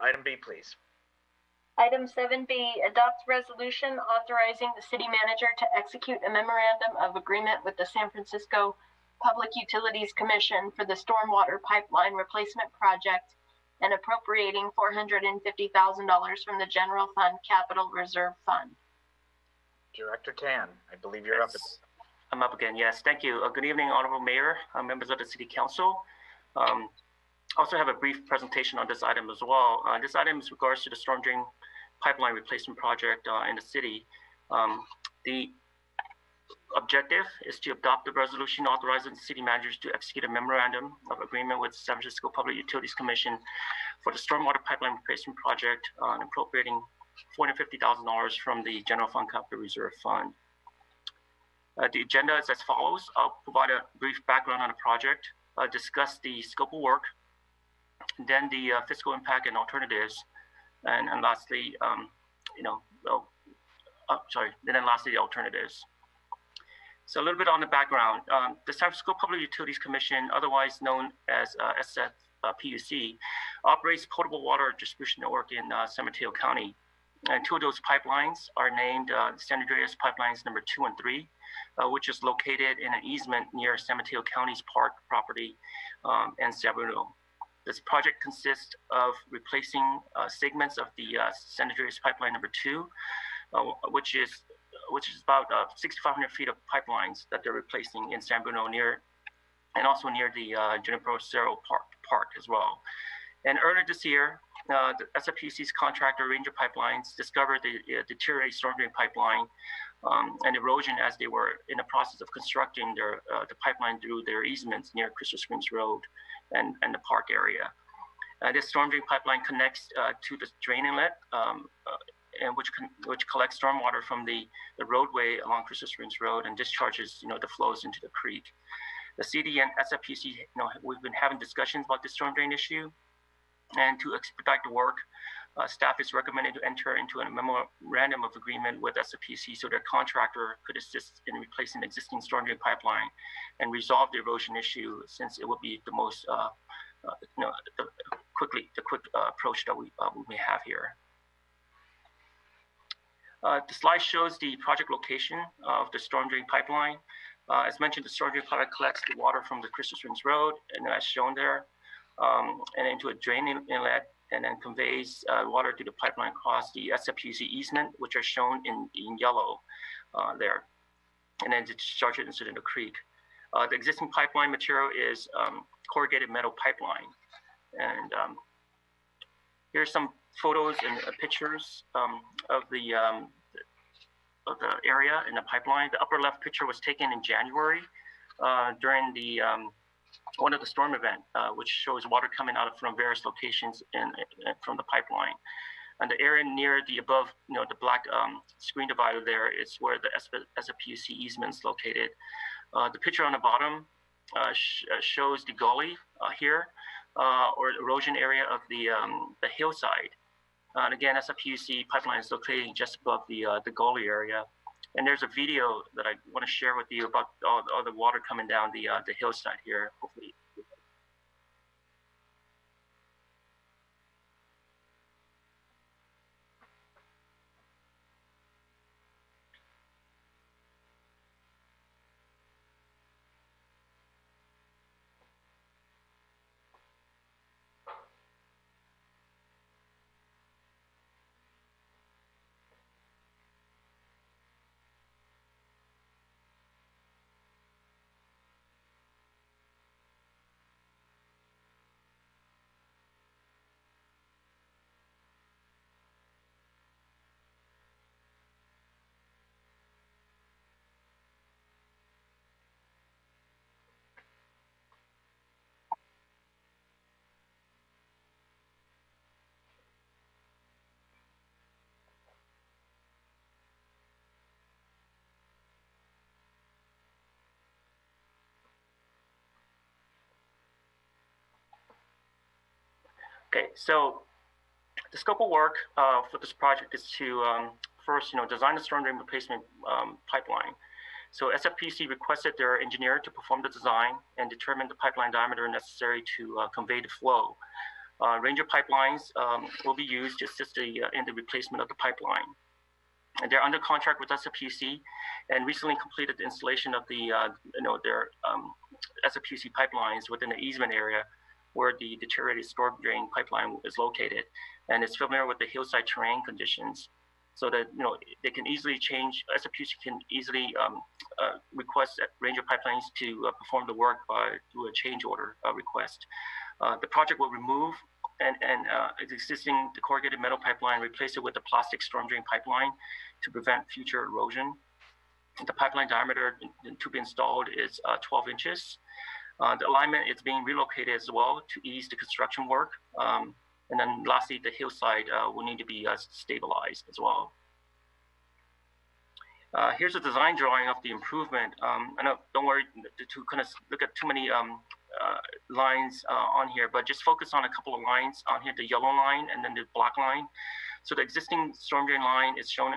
Item B, please. Item 7B, adopt resolution authorizing the city manager to execute a memorandum of agreement with the San Francisco Public Utilities Commission for the Stormwater Pipeline Replacement Project and appropriating $450,000 from the General Fund Capital Reserve Fund. Director Tan, I believe you're up. I'm up again, yes. Thank you. Good evening, Honorable Mayor, members of the City Council. Also have a brief presentation on this item as well. This item is regards to the storm drain pipeline replacement project in the city. The objective is to adopt the resolution authorizing the city managers to execute a memorandum of agreement with San Francisco Public Utilities Commission for the stormwater pipeline replacement project, appropriating $450,000 from the General Fund Capital Reserve Fund. The agenda is as follows. I'll provide a brief background on the project, discuss the scope of work, then the fiscal impact and alternatives, and lastly, then lastly the alternatives. So a little bit on the background. The San Francisco Public Utilities Commission, otherwise known as SFPUC, operates potable water distribution network in San Mateo County. And two of those pipelines are named San Andreas Pipelines number 2 and 3, which is located in an easement near San Mateo County's park property and San Bruno. This project consists of replacing segments of the San Andreas Pipeline number 2, which is about 6,500 feet of pipelines that they're replacing in San Bruno and also near the Juniper Cerro Park as well. And earlier this year, the SFPUC's contractor Ranger Pipelines discovered the deteriorated storm drain pipeline and erosion as they were in the process of constructing the pipeline through their easements near Crystal Springs Road and the park area. This storm drain pipeline connects to the drain inlet, and which collects stormwater from the roadway along Crystal Springs Road and discharges the flows into the creek. The CD and SFPC, we've been having discussions about the storm drain issue, and to expedite the work, staff is recommended to enter into a memorandum of agreement with SFPC so their contractor could assist in replacing the existing storm drain pipeline and resolve the erosion issue, since it would be the most the quick approach that we may have here. The slide shows the project location of the storm drain pipeline. As mentioned, the storm drain pipeline collects the water from the Crystal Springs Road, and as shown there, and into a drain inlet, and then conveys water to the pipeline across the SFPUC easement, which are shown in yellow there, and then discharge it into the creek. The existing pipeline material is corrugated metal pipeline, and here's some photos and pictures of the area in the pipeline. The upper left picture was taken in January during the one of the storm event, which shows water coming out from various locations from the pipeline. And the area near the above, the black screen divider there is where the SFPUC easement is located. The picture on the bottom shows the gully here, or erosion area of the hillside. And again, SFPUC pipeline is located just above the gully area. And there's a video that I want to share with you about all the water coming down the hillside here. Hopefully. Okay, so the scope of work for this project is to first, design the storm drain replacement pipeline. So SFPC requested their engineer to perform the design and determine the pipeline diameter necessary to convey the flow. Ranger pipelines will be used to assist in the replacement of the pipeline. And they're under contract with SFPUC, and recently completed the installation of their SFPUC pipelines within the easement area where the deteriorated storm drain pipeline is located, and it's familiar with the hillside terrain conditions, so that they can easily change. SFPUC can easily request Ranger pipelines to perform the work through a change order request. The project will remove existing corrugated metal pipeline, replace it with a plastic storm drain pipeline to prevent future erosion. The pipeline diameter to be installed is 12 inches. The alignment is being relocated as well to ease the construction work. And then lastly, the hillside will need to be stabilized as well. Here's a design drawing of the improvement. Don't worry to kind of look at too many lines on here, but just focus on a couple of lines on here, the yellow line and then the black line. So the existing storm drain line is shown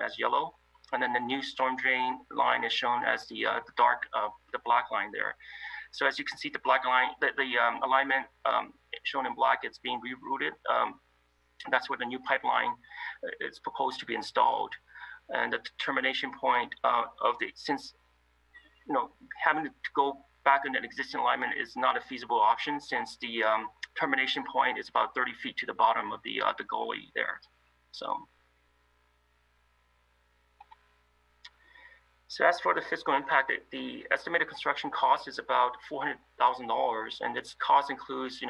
as yellow, and then the new storm drain line is shown as the black line there. So as you can see, the black line, the alignment shown in black, it's being rerouted. That's where the new pipeline is proposed to be installed. And the termination point since having to go back in an existing alignment is not a feasible option, since the termination point is about 30 feet to the bottom of the gully there. So as for the fiscal impact, the estimated construction cost is about $400,000, and its cost includes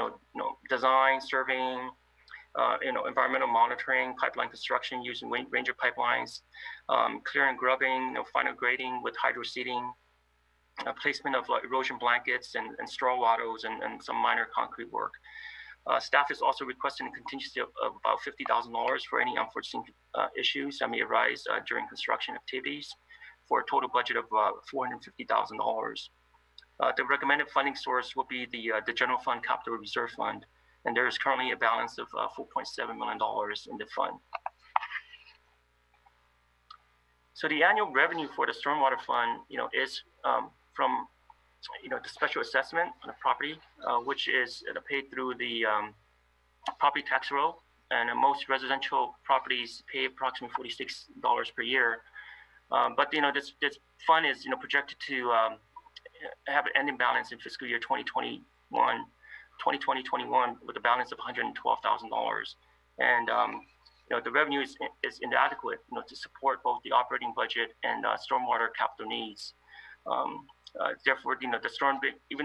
design, surveying, environmental monitoring, pipeline construction using Ranger pipelines, clearing, grubbing, final grading with hydroseeding, placement of erosion blankets and straw wattles, and some minor concrete work. Staff is also requesting a contingency of about $50,000 for any unforeseen issues that may arise during construction activities, for a total budget of $450,000. The recommended funding source will be the General Fund Capital Reserve Fund, and there is currently a balance of $4.7 million in the fund. So the annual revenue for the Stormwater Fund, is from the special assessment on the property, which is paid through the property tax roll, and most residential properties pay approximately $46 per year. But this fund is projected to have an ending balance in fiscal year 2020-21 with a balance of $112,000, and the revenue is inadequate to support both the operating budget and stormwater capital needs. Therefore, even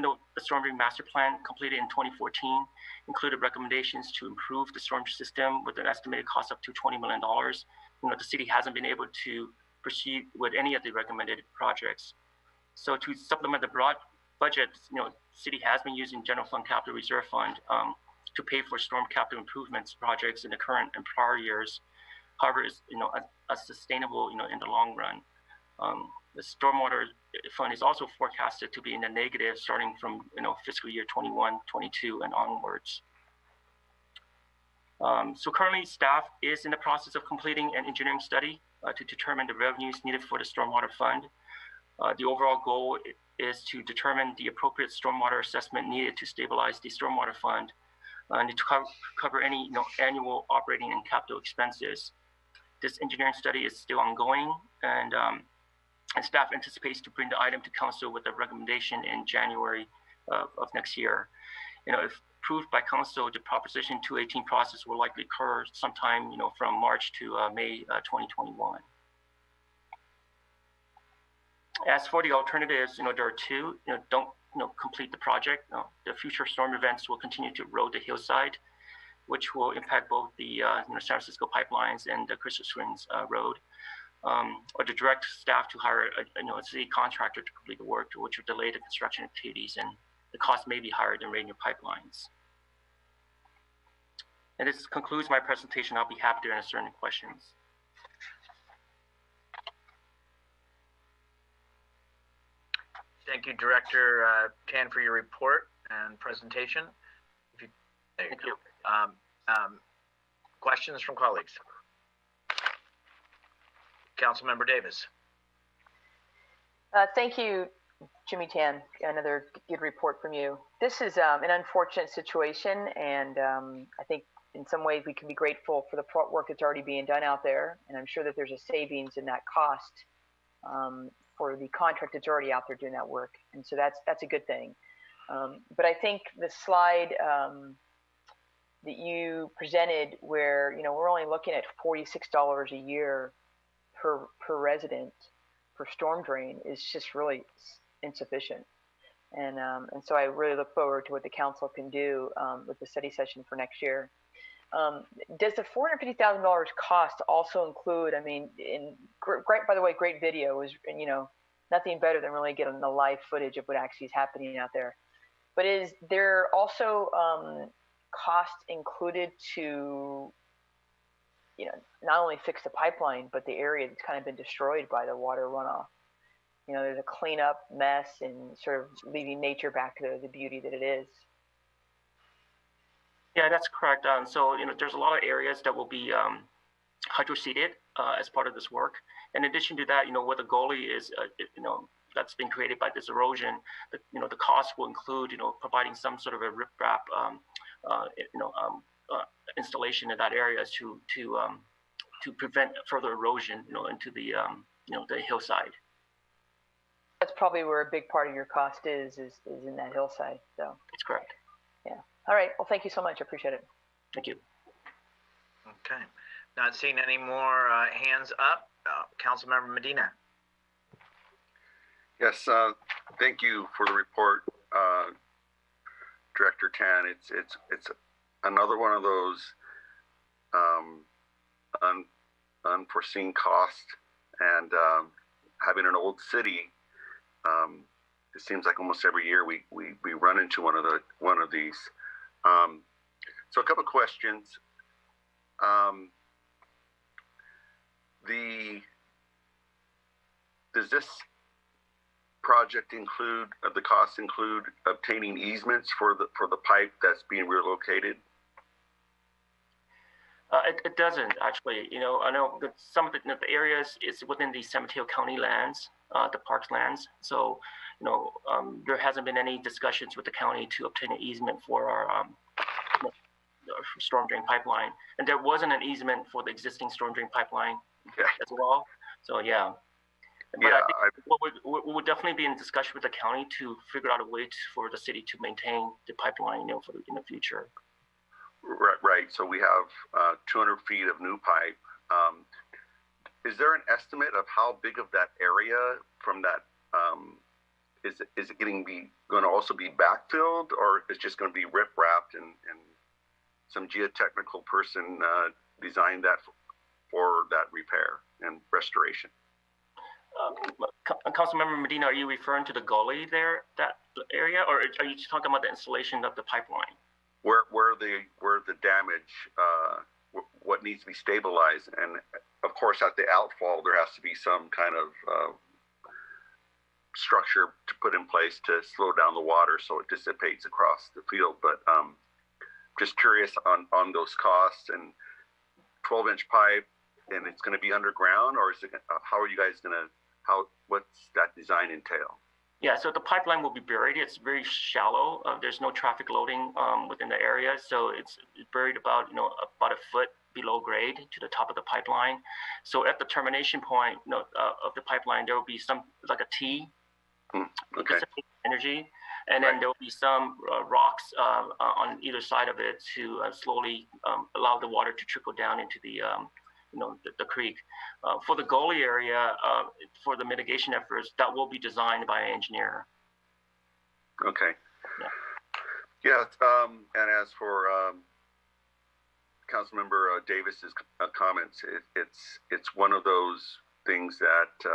though the storm drain master plan completed in 2014 included recommendations to improve the storm system with an estimated cost up to $20 million, the city hasn't been able to proceed with any of the recommended projects. So to supplement the broad budget, city has been using General Fund Capital Reserve Fund to pay for storm capital improvements projects in the current and prior years. However, it's sustainable in the long run. The Stormwater Fund is also forecasted to be in the negative starting from fiscal year 21-22 and onwards. So currently, staff is in the process of completing an engineering study to determine the revenues needed for the Stormwater Fund. The overall goal is to determine the appropriate stormwater assessment needed to stabilize the Stormwater Fund and to cover any annual operating and capital expenses. This engineering study is still ongoing, and staff anticipates to bring the item to council with a recommendation in January of next year. If approved by council, the Proposition 218 process will likely occur sometime, from March to May 2021. As for the alternatives, there are two. Don't complete the project. The future storm events will continue to erode the hillside, which will impact both the San Francisco pipelines and the Crystal Springs Road. Or to direct staff to hire a city contractor to complete the work, which would delay the construction activities, and the cost may be higher than Ranger pipelines. And this concludes my presentation. I'll be happy to answer any questions. Thank you, Director Tan, for your report and presentation. Thank you. Questions from colleagues? Councilmember Davis. Thank you, Jimmy Tan, another good report from you. This is an unfortunate situation, and I think in some ways we can be grateful for the work that's already being done out there, and I'm sure that there's a savings in that cost for the contract that's already out there doing that work, and so that's a good thing. But I think the slide that you presented, where we're only looking at $46 a year per resident for storm drain, is just really insufficient. And so I really look forward to what the council can do with the study session for next year. Does the $450,000 cost also include? I mean, great, by the way, great video is, nothing better than really getting the live footage of what actually is happening out there. But is there also cost included to, not only fix the pipeline, but the area that's kind of been destroyed by the water runoff? There's a cleanup mess and sort of leaving nature back to the beauty that it is. Yeah, that's correct. So, there's a lot of areas that will be hydroseeded as part of this work. In addition to that, what the gully is, that's been created by this erosion, the cost will include, providing some sort of a riprap, installation in that area to prevent further erosion, into the, the hillside. That's probably where a big part of your cost is in that hillside. So that's correct. Yeah. All right. Well, thank you so much. I appreciate it. Thank you. Okay. Not seeing any more hands up. Councilmember Medina. Yes. Thank you for the report, Director Tan. It's another one of those unforeseen costs, and having an old city. It seems like almost every year we run into one of these. So a couple of questions. Does this project include the costs include obtaining easements for the pipe that's being relocated? It doesn't actually. I know that some of the areas is within the San Mateo County lands, the parks lands. So, there hasn't been any discussions with the county to obtain an easement for our storm drain pipeline, and there wasn't an easement for the existing storm drain pipeline as well. So yeah. But I think we would definitely be in discussion with the county to figure out a way for the city to maintain the pipeline, in the future. Right. So we have 200 feet of new pipe. Is there an estimate of how big of that area from that? Is it going to also be backfilled, or is it just going to be rip wrapped and some geotechnical person designed that for that repair and restoration? Councilmember Medina, are you referring to the gully there, that area, or are you talking about the installation of the pipeline? Where the damage, what needs to be stabilized, and of course at the outfall there has to be some kind of structure to put in place to slow down the water so it dissipates across the field. But just curious on those costs. And 12-inch pipe, and it's going to be underground, or is it? How are you guys going to? What's that design entail? Yeah, so the pipeline will be buried. It's very shallow. There's no traffic loading within the area, so it's buried about a foot below grade to the top of the pipeline. So at the termination point of the pipeline, there will be some like a T, energy, and then there will be some rocks on either side of it to slowly allow the water to trickle down into the the creek. For the gully area, for the mitigation efforts, that will be designed by an engineer. Okay. Yeah. And as for Councilmember Davis's comments, it's one of those things that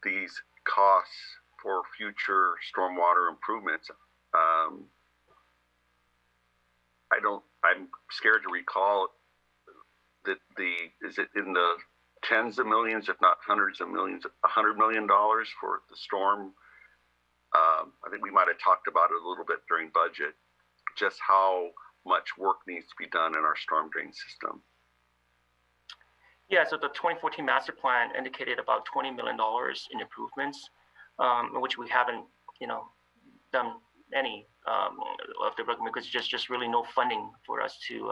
these costs for future stormwater improvements. I'm scared to recall that is it in the tens of millions, if not hundreds of millions, $100 million for the storm. I think we might have talked about it a little bit during budget, just how much work needs to be done in our storm drain system. Yeah, so the 2014 master plan indicated about $20 million in improvements. in which we haven't, done any of the recommend because just really no funding for us to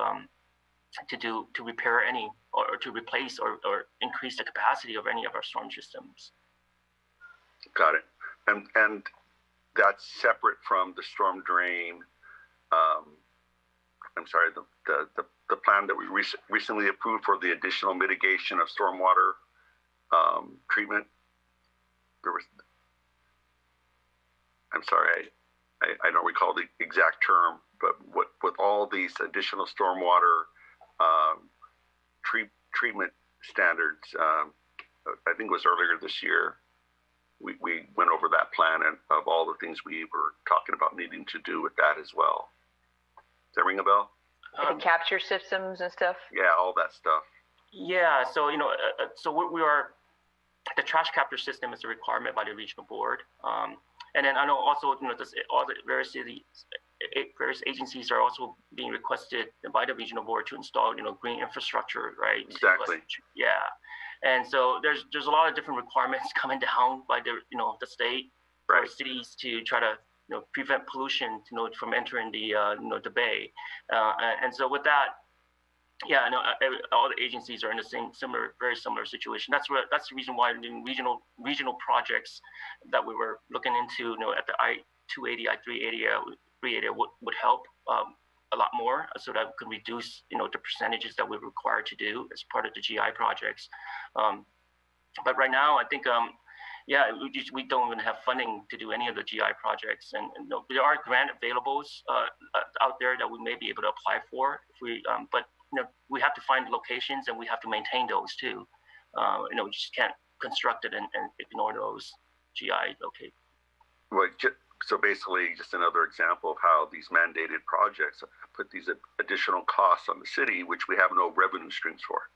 repair any or to replace or increase the capacity of any of our storm systems. Got it. And that's separate from the storm drain. I'm sorry, the plan that we recently approved for the additional mitigation of stormwater treatment. I'm sorry, I don't recall the exact term, but with all these additional stormwater treatment standards, I think it was earlier this year, we went over that plan and of all the things we were talking about needing to do with that as well. Does that ring a bell? The capture systems and stuff? Yeah, all that stuff. Yeah, so, so we are, the trash capture system is a requirement by the regional board. And then I know also, all the various agencies are also being requested by the regional board to install, green infrastructure, right? Exactly. Yeah. And so there's a lot of different requirements coming down by the, the state or cities to try to, prevent pollution, from entering the, the bay. And so with that, yeah, I know all the agencies are in the very similar situation. That's the reason why in regional projects that we were looking into, at the I-280, I-380 area would help a lot more, so that we could reduce, the percentages that we're required to do as part of the GI projects. But right now, I think, yeah, we don't even have funding to do any of the GI projects, and there are grant availables out there that we may be able to apply for if we, but we have to find locations and we have to maintain those too. We just can't construct it and ignore those GI locations. Well, so basically, just another example of how these mandated projects put these additional costs on the city, which we have no revenue streams for,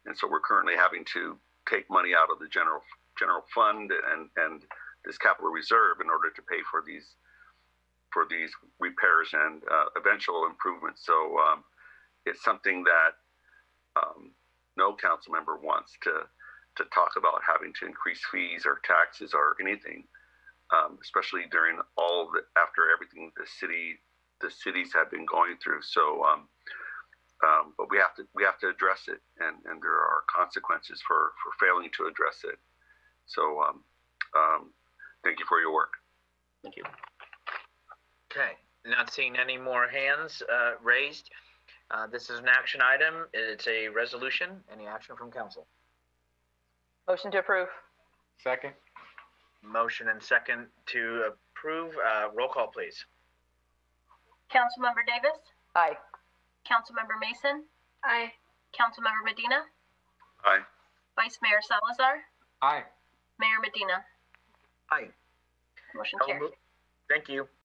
and so we're currently having to take money out of the general fund and this capital reserve in order to pay for these repairs and eventual improvements. So it's something that no council member wants to talk about having to increase fees or taxes or anything, especially during after everything the cities have been going through. So, but we have to address it, and there are consequences for failing to address it. So, thank you for your work. Thank you. Okay, not seeing any more hands raised. This is an action item. It's a resolution. Any action from council? Motion to approve. Second. Motion and second to approve. Roll call, please. Councilmember Davis? Aye. Councilmember Mason? Aye. Councilmember Medina? Aye. Vice Mayor Salazar? Aye. Mayor Medina? Aye. Motion carried. Thank you.